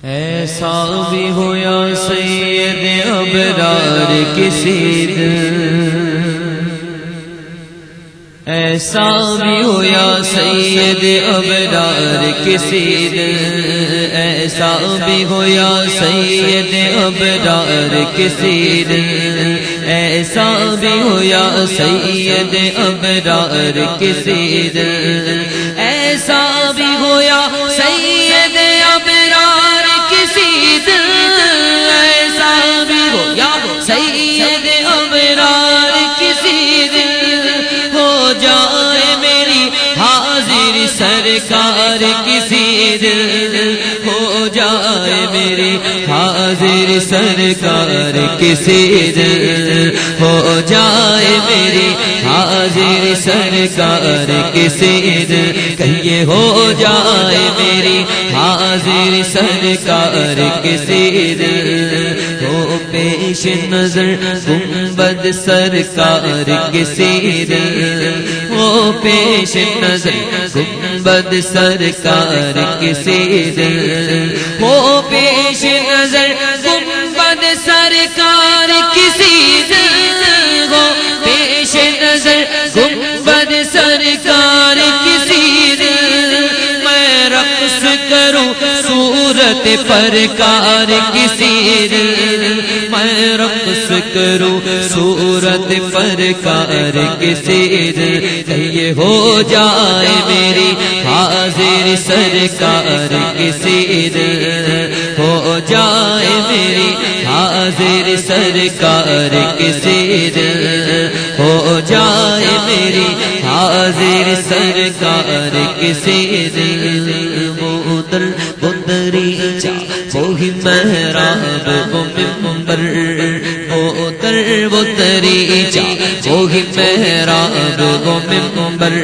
ایسا بھی ہو یا سید ابرار کسی دن، ایسا بھی ہو یا سید ابرار کسی دن، ایسا بھی ہو یا سید ابرار کسی دن، ایسا بھی ہو یا سید ابرار کسی دن، ایسا بھی ہو یا سید ابرار کسی دن، ایسا بھی ہو یا سید ابرار کسی دن، ہو جائے میری حاضر سرکار کسی دن، ہو جائے میری حاضر سرکار کسی دن، ہو جائے میری حاضر سرکار کسی دن، کہیے ہو جائے میری حاضر سرکار کسی دن، ہو پیش نظر گنبد سرکار کسی دن، ہو پیش نظر گنبد سرکار کسی دن، ہو پیش نظر گنبد سرکار کسی دن، ہو پیش نظر گنبد سرکار کسی دن، میں رقص کروں صورت پرکار کسی دن، میں رقص کروں صورت پرکار کسی دن، کہیے ہو جائے میری حاضر سرکار کسی دن، ہو جائے میری حاضر سرکار کسی دن، ہو جائے میری حاضر سرکار کسی دن، وہ در دریچہ وہی محراب وہ منبر، وہ در وہ دریچہ وہی محراب وہ منبر،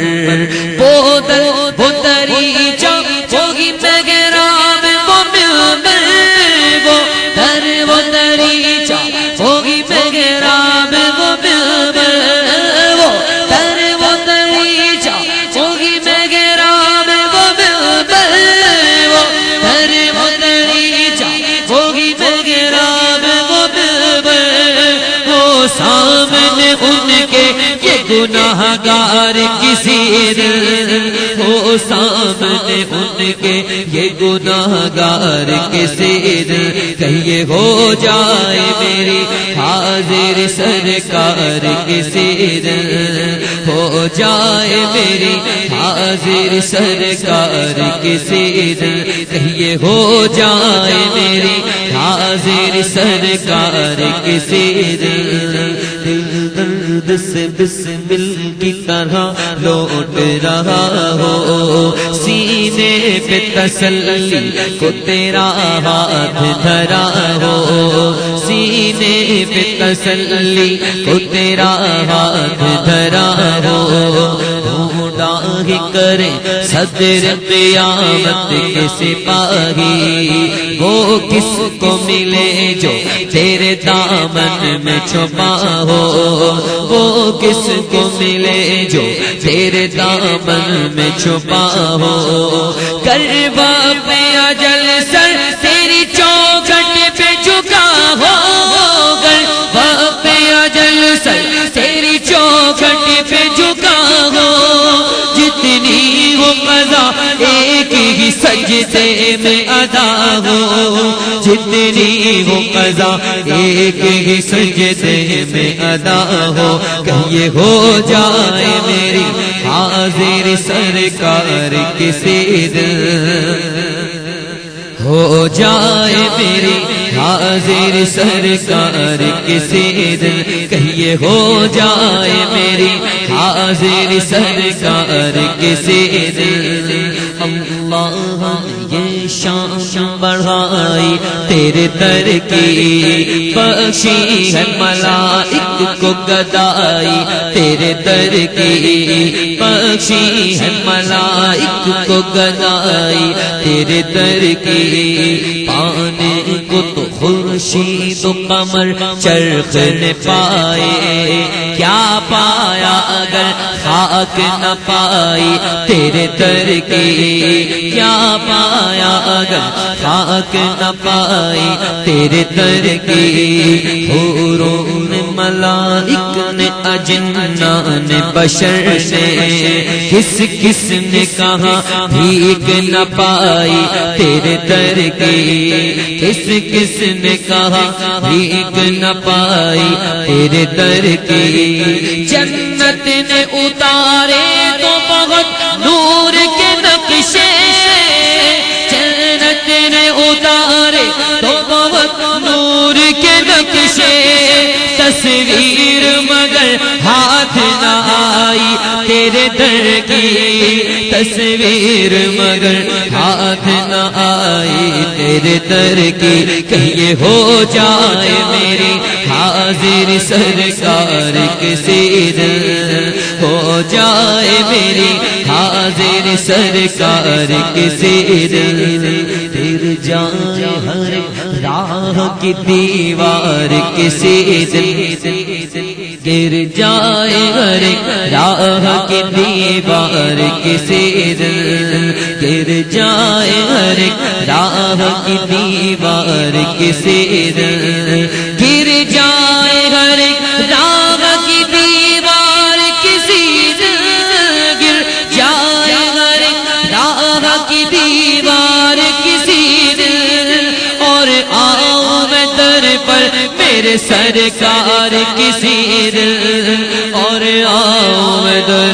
وہ در وہ دریچہ وہی محراب وہ منبر، وہ در وہ دریچہ وہی محراب وہ منبر، وہ در وہ دریچہ وہی محراب وہ منبر، وہ در وہ دریچہ وہی محراب وہ منبر، وہ سامنے ان کے یہ گناہگار کسی دن، وہ سامنے ان کے یہ گناہگار کسی دن، کہیے ہو جائے میری حاضر سرکار کسی دن، ہو جائے میری حاضر سرکار کسی دن، کہیے ہو جائے میری حاضر سرکار کسی دن، دل درد سے بسمل کی طرح لوٹ رہا ہو، سینے پہ تسلی کو تیرا ہاتھ دھرا ہو، سینے پہ تسلی کو تیرا ہاتھ دھرا ہو، ڈھونڈا کرے صدر قیامت کے سپاہی، وہ کس کو ملے جو تیرے دامن میں چھپا ہو، وہ کس کو ملے جو تیرے دامن میں چھپا ہو، کربا پہ اجل سر تیری چوکھٹ پہ جھکا ہو، کربا پہ اجل سر تیری چوکھٹ پہ جھکا ہو، جتنی ہو قضا ایک ہی سجدے میں ادا ہو، جتنی ہو قضا ایک ہی سجدے میں ادا ہو، کہیے ہو جائے میری حاضر سرکار کسی دن، ہو جائے میری حاضر سرکار کسی دن، کہیے ہو جائے میری حاضر سرکار کسی دن، اللہ یہ شان بڑھائی تیرے در کی، بخشی ہے ملائک کو گدائی تیرے در کی، بخشی ہے ملائک کو گدائی تیرے در کی، پانے کو تو خورشید و قمر چرخ نے پائے، کیا پایا اگر خاک نہ پائی تیرے در کی، کیا پایا اگر خاک نہ پائی تیرے در کی۔ حوروں نے ملائک نے اجنان نے بشر نے کس کس نے کہا بھیک نہ پائی تیرے در کی، کس کس نے کہا بھیک نہ پائی تیرے در کی۔ جنت نے اتارے تو بہت نور کے نقشے، جنت نے اتارے تو بہت نور کے نقشے، تصویر مگر ہاتھ نہ آئی تیرے در کی، تصویر مگر ہاتھ نہ آئی تیرے در کی۔ کہیں ہو جائے میری حاضر سرکار کسی دن، ہو جائے میری حاضر سرکار کسی دن، پھر جائے ہر راہ کی دیوار کسی دن، گر جائے ہر راہ کی دیوار کسی دن، گر جائے ہر راہ کی دیوار کسی دن، گر جائے ہر راہ کی دیوار کسی دن، گر جائے ہر راہ کی دیوار کسی دن، اور آؤں میں در پر میرے سرکار کسی دن، اور آؤں میں در